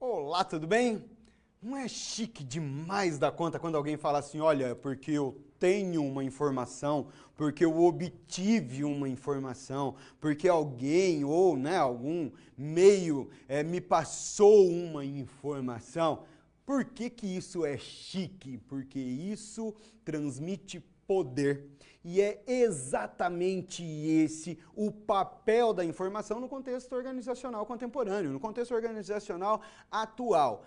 Olá, tudo bem? Não é chique demais da conta quando alguém fala assim, olha, porque eu tenho uma informação, porque eu obtive uma informação, porque alguém ou algum meio me passou uma informação. Por que que isso é chique? Porque isso transmite poder. E é exatamente esse o papel da informação no contexto organizacional contemporâneo, no contexto organizacional atual.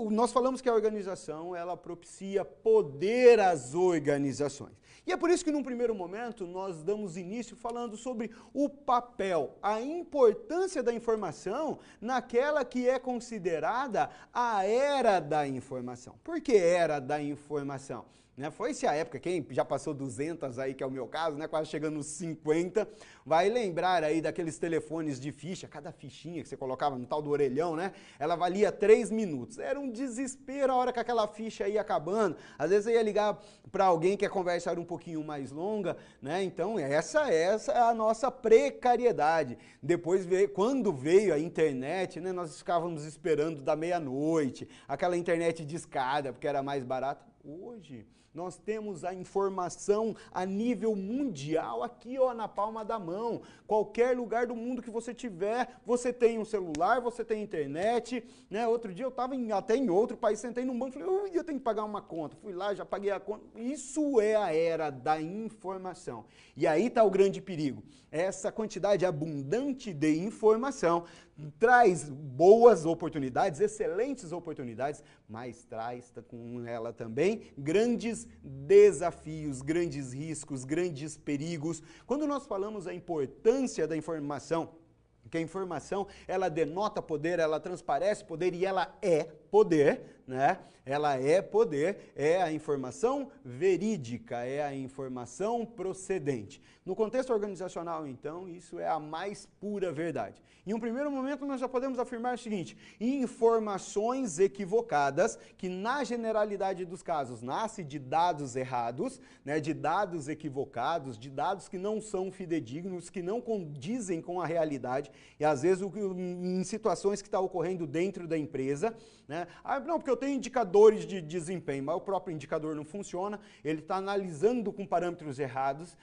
Nós falamos que a organização, ela propicia poder às organizações. E é por isso que num primeiro momento nós damos início falando sobre o papel, a importância da informação naquela que é considerada a era da informação. Por que era da informação? Foi-se a época, quem já passou 200 aí, que é o meu caso, quase chegando nos 50, vai lembrar aí daqueles telefones de ficha, cada fichinha que você colocava no tal do orelhão, ela valia 3 minutos. Era um desespero a hora que aquela ficha ia acabando. Às vezes você ia ligar para alguém que a conversa era um pouquinho mais longa, Então essa é a nossa precariedade. Depois, quando veio a internet, nós ficávamos esperando da meia-noite, aquela internet de escada, porque era mais barata. Hoje, nós temos a informação a nível mundial aqui, na palma da mão. Qualquer lugar do mundo que você tiver, você tem um celular, você tem internet, Outro dia eu estava até em outro país, sentei num banco e falei, eu tenho que pagar uma conta. Fui lá, já paguei a conta. Isso é a era da informação. E aí está o grande perigo. Essa quantidade abundante de informação traz boas oportunidades, excelentes oportunidades, mas traz com ela também grandes desafios, grandes riscos, grandes perigos. Quando nós falamos a importância da informação, que a informação, ela denota poder, ela transparece poder e ela é poder, Ela é poder, é a informação verídica, é a informação procedente. No contexto organizacional, então, isso é a mais pura verdade. Em um primeiro momento, nós já podemos afirmar o seguinte: informações equivocadas, que na generalidade dos casos, nasce de dados errados, de dados equivocados, de dados que não são fidedignos, que não condizem com a realidade, e às vezes em situações que está ocorrendo dentro da empresa, não, porque eu tenho indicadores de desempenho, mas o próprio indicador não funciona, ele está analisando com parâmetros errados,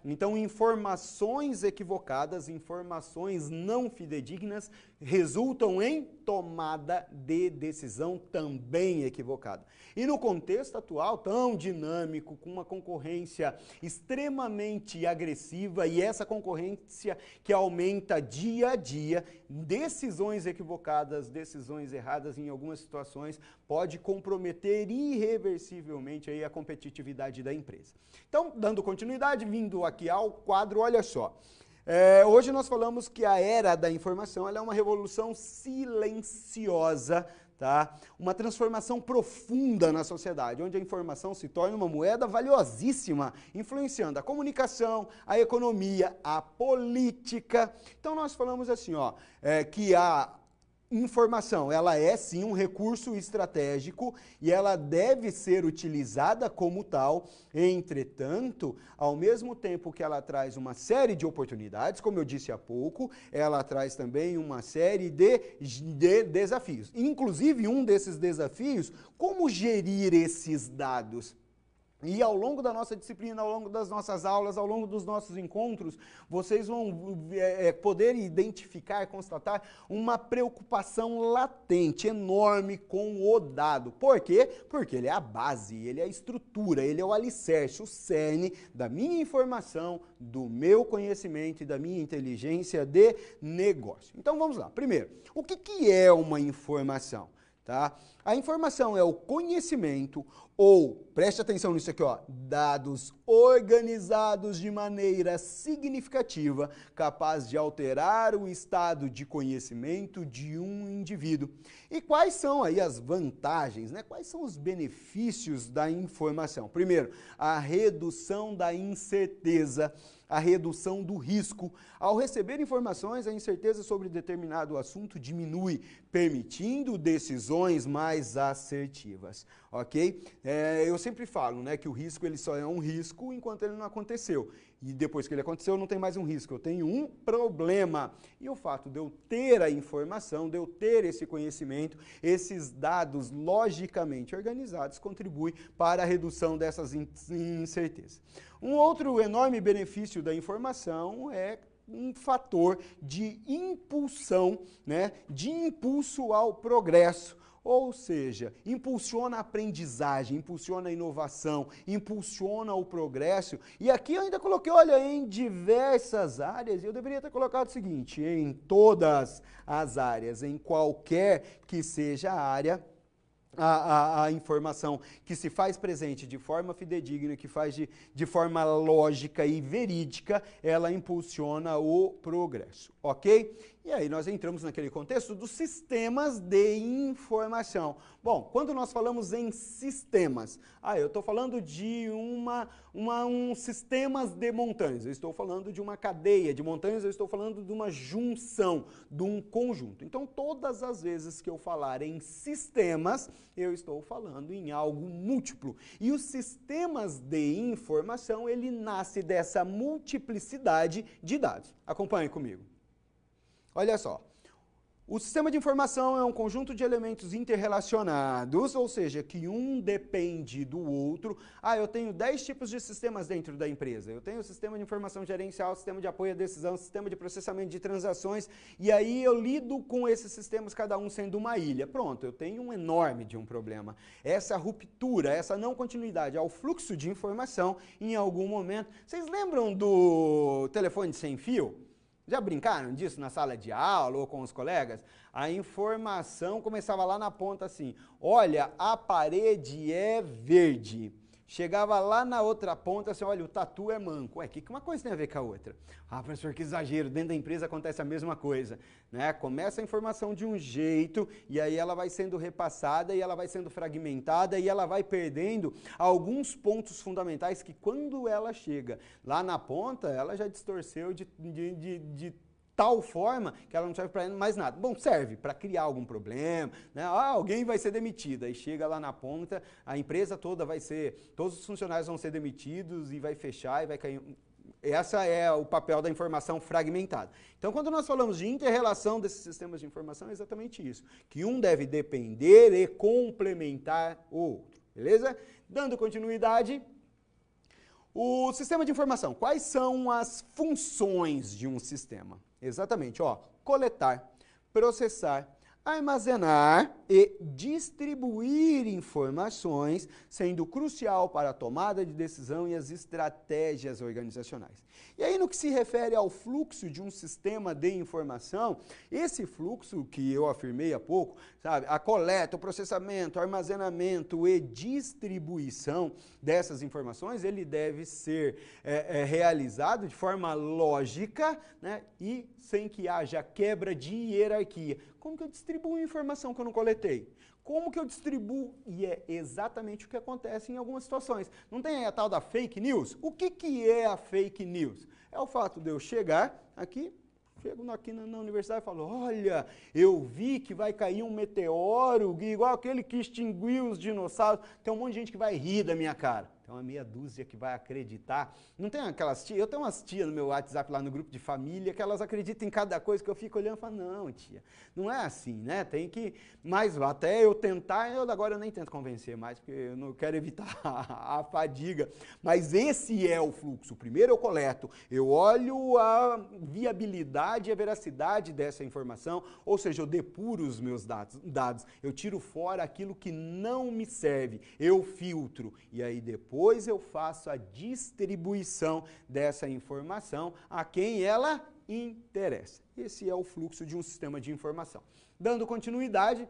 Então, informações equivocadas, informações não fidedignas, resultam em tomada de decisão também equivocada. E no contexto atual, tão dinâmico, com uma concorrência extremamente agressiva, e essa concorrência que aumenta dia a dia, decisões equivocadas, decisões erradas em algumas situações, pode comprometer irreversivelmente aí a competitividade da empresa. Então, dando continuidade, vindo aqui ao quadro, olha só. Hoje nós falamos que a era da informação ela é uma revolução silenciosa, Uma transformação profunda na sociedade, onde a informação se torna uma moeda valiosíssima, influenciando a comunicação, a economia, a política. Então nós falamos assim, que a informação, ela é sim um recurso estratégico e ela deve ser utilizada como tal. Entretanto, ao mesmo tempo que ela traz uma série de oportunidades, como eu disse há pouco, ela traz também uma série de desafios. Inclusive, um desses desafios, como gerir esses dados? E ao longo da nossa disciplina, ao longo das nossas aulas, ao longo dos nossos encontros, vocês vão poder identificar, constatar uma preocupação latente, enorme com o dado. Por quê? Porque ele é a base, ele é a estrutura, ele é o alicerce, o cerne da minha informação, do meu conhecimento e da minha inteligência de negócio. Então vamos lá. Primeiro, o que é uma informação? A informação é o conhecimento ou, preste atenção nisso aqui, dados organizados de maneira significativa, capaz de alterar o estado de conhecimento de um indivíduo. E quais são aí as vantagens, Quais são os benefícios da informação? Primeiro, a redução da incerteza, a redução do risco. Ao receber informações, a incerteza sobre determinado assunto diminui, permitindo decisões mais mais assertivas, ok? Eu sempre falo, né, que o risco ele só é um risco enquanto ele não aconteceu. E depois que ele aconteceu, não tem mais um risco, eu tenho um problema. E o fato de eu ter a informação, de eu ter esse conhecimento, esses dados logicamente organizados, contribui para a redução dessas incertezas. Um outro enorme benefício da informação é um fator de impulsão, né, de impulso ao progresso. Ou seja, impulsiona a aprendizagem, impulsiona a inovação, impulsiona o progresso. E aqui eu ainda coloquei, olha, em diversas áreas, e eu deveria ter colocado o seguinte, em todas as áreas, em qualquer que seja a área, a informação que se faz presente de forma fidedigna, que faz de forma lógica e verídica, ela impulsiona o progresso, ok? E aí nós entramos naquele contexto dos sistemas de informação. Bom, quando nós falamos em sistemas, eu estou falando de sistemas de montanhas, eu estou falando de uma cadeia de montanhas, eu estou falando de uma junção, de um conjunto. Então, todas as vezes que eu falar em sistemas, eu estou falando em algo múltiplo. E os sistemas de informação, ele nasce dessa multiplicidade de dados. Acompanhe comigo. Olha só, o sistema de informação é um conjunto de elementos interrelacionados, ou seja, que um depende do outro. Eu tenho 10 tipos de sistemas dentro da empresa. Eu tenho o sistema de informação gerencial, sistema de apoio à decisão, sistema de processamento de transações, e aí eu lido com esses sistemas, cada um sendo uma ilha. Pronto, eu tenho um enorme de um problema. Essa ruptura, essa não continuidade ao fluxo de informação, em algum momento... Vocês lembram do telefone sem fio? Já brincaram disso na sala de aula ou com os colegas? A informação começava lá na ponta assim, olha, a parede é verde. Chegava lá na outra ponta assim, olha, o tatu é manco. O que uma coisa tem a ver com a outra? Professor, que exagero, dentro da empresa acontece a mesma coisa, né? Começa a informação de um jeito e aí ela vai sendo repassada e ela vai sendo fragmentada e ela vai perdendo alguns pontos fundamentais que quando ela chega lá na ponta, ela já distorceu de tal forma que ela não serve para mais nada. Bom, serve para criar algum problema, né? Alguém vai ser demitido, aí chega lá na ponta, a empresa toda vai ser, todos os funcionários vão ser demitidos e vai fechar e vai cair... Essa é o papel da informação fragmentada. Então, quando nós falamos de inter-relação desses sistemas de informação, é exatamente isso, que um deve depender e complementar o outro, beleza? Dando continuidade... O sistema de informação, quais são as funções de um sistema? Exatamente, coletar, processar, armazenar e distribuir informações, sendo crucial para a tomada de decisão e as estratégias organizacionais. E aí, no que se refere ao fluxo de um sistema de informação, esse fluxo que eu afirmei há pouco, sabe, a coleta, o processamento, o armazenamento e distribuição dessas informações, ele deve ser realizado de forma lógica, né, e sem que haja quebra de hierarquia. Como que eu distribuo informação que eu não coletei? Como que eu distribuo? E é exatamente o que acontece em algumas situações. Não tem a tal da fake news? O que é a fake news? É o fato de eu chegar aqui, chego aqui na universidade e falo, olha, eu vi que vai cair um meteoro igual aquele que extinguiu os dinossauros. Tem um monte de gente que vai rir da minha cara. Tem uma meia dúzia que vai acreditar. Não tem aquelas tias? Eu tenho umas tias no meu WhatsApp lá no grupo de família que elas acreditam em cada coisa que eu fico olhando e falo, não, tia, não é assim, né? Tem que, mas até eu tentar, agora eu nem tento convencer mais, porque eu não quero evitar a fadiga. Mas esse é o fluxo. Primeiro eu coleto, eu olho a viabilidade e a veracidade dessa informação, ou seja, eu depuro os meus dados, eu tiro fora aquilo que não me serve, eu filtro, e aí depois eu faço a distribuição dessa informação a quem ela interessa. Esse é o fluxo de um sistema de informação. Dando continuidade,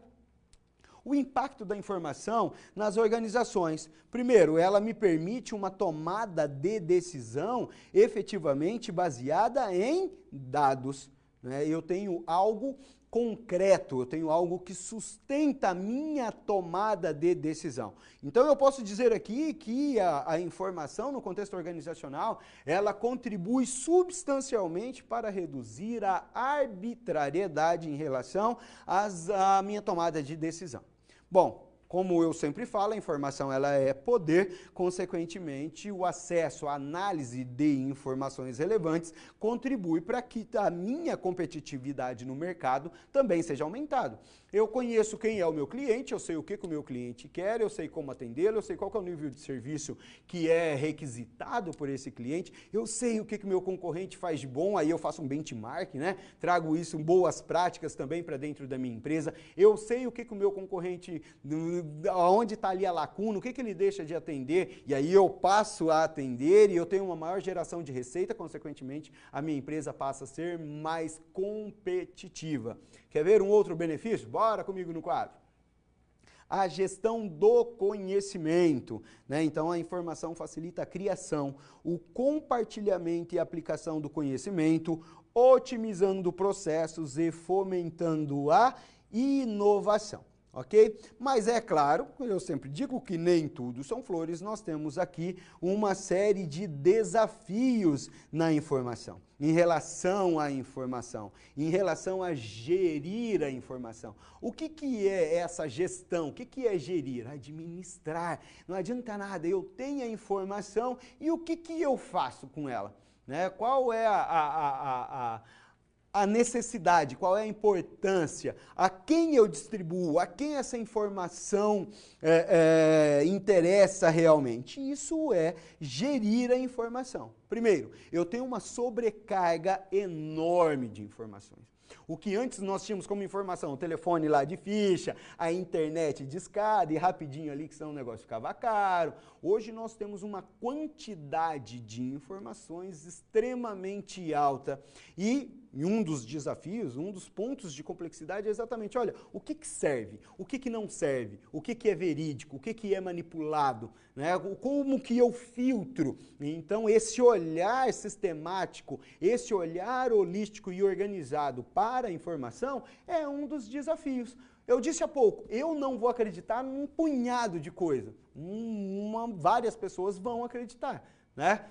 o impacto da informação nas organizações. Primeiro, ela me permite uma tomada de decisão efetivamente baseada em dados, né? Eu tenho algo concreto, eu tenho algo que sustenta a minha tomada de decisão. Então eu posso dizer aqui que a informação no contexto organizacional, ela contribui substancialmente para reduzir a arbitrariedade em relação à minha tomada de decisão. Bom, como eu sempre falo, a informação ela é poder, consequentemente, o acesso à análise de informações relevantes contribui para que a minha competitividade no mercado também seja aumentada. Eu conheço quem é o meu cliente, eu sei o que o meu cliente quer, eu sei como atendê-lo, eu sei qual que é o nível de serviço que é requisitado por esse cliente, eu sei o que o meu concorrente faz de bom, aí eu faço um benchmark, né? Trago isso, boas práticas também para dentro da minha empresa, eu sei o que o meu concorrente, onde está ali a lacuna, o que ele deixa de atender, e aí eu passo a atender e eu tenho uma maior geração de receita, consequentemente a minha empresa passa a ser mais competitiva. Quer ver um outro benefício? Bora comigo no quadro. A gestão do conhecimento, né? Então a informação facilita a criação, o compartilhamento e aplicação do conhecimento, otimizando processos e fomentando a inovação. Ok? Mas é claro, eu sempre digo que nem tudo são flores, nós temos aqui uma série de desafios na informação, em relação à informação, em relação a gerir a informação. O que é essa gestão? O que é gerir? Administrar. Não adianta nada, eu tenho a informação e o que eu faço com ela? Né? Qual é a necessidade, qual é a importância, a quem eu distribuo, a quem essa informação interessa realmente. Isso é gerir a informação. Primeiro, eu tenho uma sobrecarga enorme de informações. O que antes nós tínhamos como informação, o telefone lá de ficha, a internet de escada e rapidinho ali que senão o negócio ficava caro. Hoje nós temos uma quantidade de informações extremamente alta e um dos desafios, um dos pontos de complexidade é exatamente, olha, o que serve, o que não serve, o que é verídico, o que é manipulado, né? Como que eu filtro. Então esse olhar sistemático, esse olhar holístico e organizado para a informação é um dos desafios. Eu disse há pouco, eu não vou acreditar num punhado de coisa, várias pessoas vão acreditar. Né?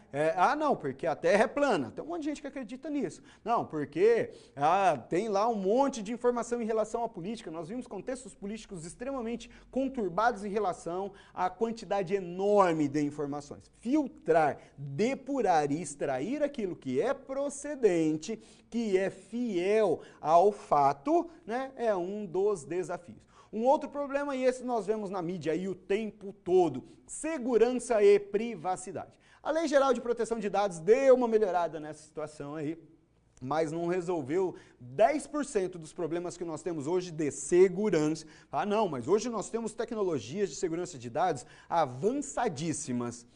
Não, porque a Terra é plana. Tem um monte de gente que acredita nisso. Não, porque tem lá um monte de informação em relação à política. Nós vimos contextos políticos extremamente conturbados em relação à quantidade enorme de informações. Filtrar, depurar e extrair aquilo que é procedente, que é fiel ao fato, né, é um dos desafios. Um outro problema, e esse nós vemos na mídia aí o tempo todo, segurança e privacidade. A Lei Geral de Proteção de Dados deu uma melhorada nessa situação aí, mas não resolveu 10% dos problemas que nós temos hoje de segurança. Não, mas hoje nós temos tecnologias de segurança de dados avançadíssimas.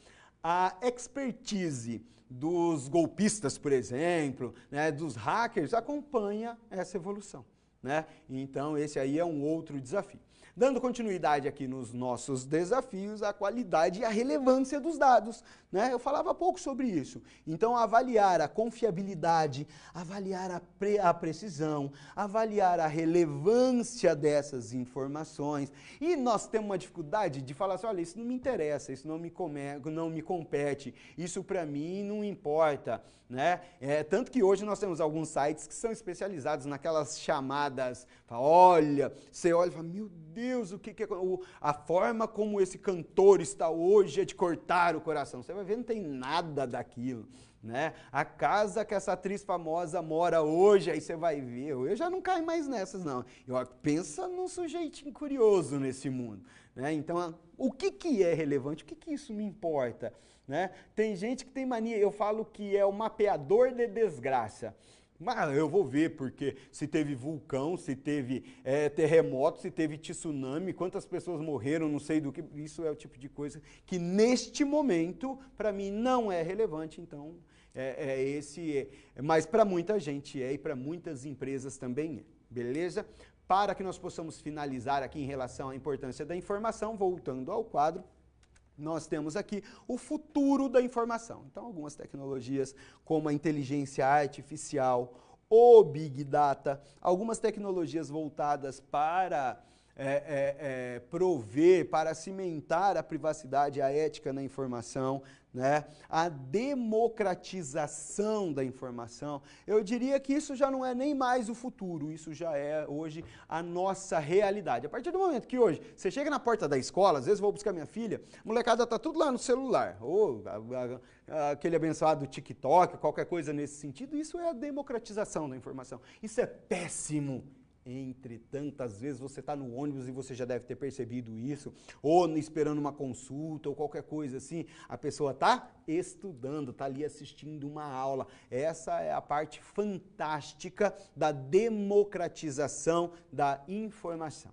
A expertise dos golpistas, por exemplo, né, dos hackers, acompanha essa evolução. Né? Então esse aí é um outro desafio. Dando continuidade aqui nos nossos desafios, a qualidade e a relevância dos dados. Né? Eu falava pouco sobre isso. Então, avaliar a confiabilidade, avaliar a precisão, avaliar a relevância dessas informações. E nós temos uma dificuldade de falar assim, olha, isso não me interessa, isso não me compete, isso para mim não importa. Né? Tanto que hoje nós temos alguns sites que são especializados naquelas chamadas, olha, você olha e fala, meu Deus, o que é a forma como esse cantor está hoje é de cortar o coração. Você vai ver, não tem nada daquilo. Né? A casa que essa atriz famosa mora hoje, aí você vai ver, eu já não caio mais nessas não. Pensa num sujeitinho curioso nesse mundo. Né? Então, o que é relevante? O que isso me importa? Né? Tem gente que tem mania, eu falo que é o mapeador de desgraça. Mas eu vou ver, porque se teve vulcão, se teve terremoto, se teve tsunami, quantas pessoas morreram, não sei do que. Isso é o tipo de coisa que neste momento, para mim, não é relevante, então mas para muita gente e para muitas empresas também é, beleza? Para que nós possamos finalizar aqui em relação à importância da informação, voltando ao quadro, nós temos aqui o futuro da informação. Então, algumas tecnologias como a inteligência artificial, o Big Data, algumas tecnologias voltadas para prover, para cimentar a privacidade e a ética na informação, né? A democratização da informação, eu diria que isso já não é nem mais o futuro, isso já é hoje a nossa realidade. A partir do momento que hoje você chega na porta da escola, às vezes vou buscar minha filha, a molecada tá tudo lá no celular, ou aquele abençoado TikTok, qualquer coisa nesse sentido, isso é a democratização da informação. Isso é péssimo. Entre tantas vezes você está no ônibus e você já deve ter percebido isso, ou esperando uma consulta, ou qualquer coisa assim, a pessoa está estudando, está ali assistindo uma aula. Essa é a parte fantástica da democratização da informação.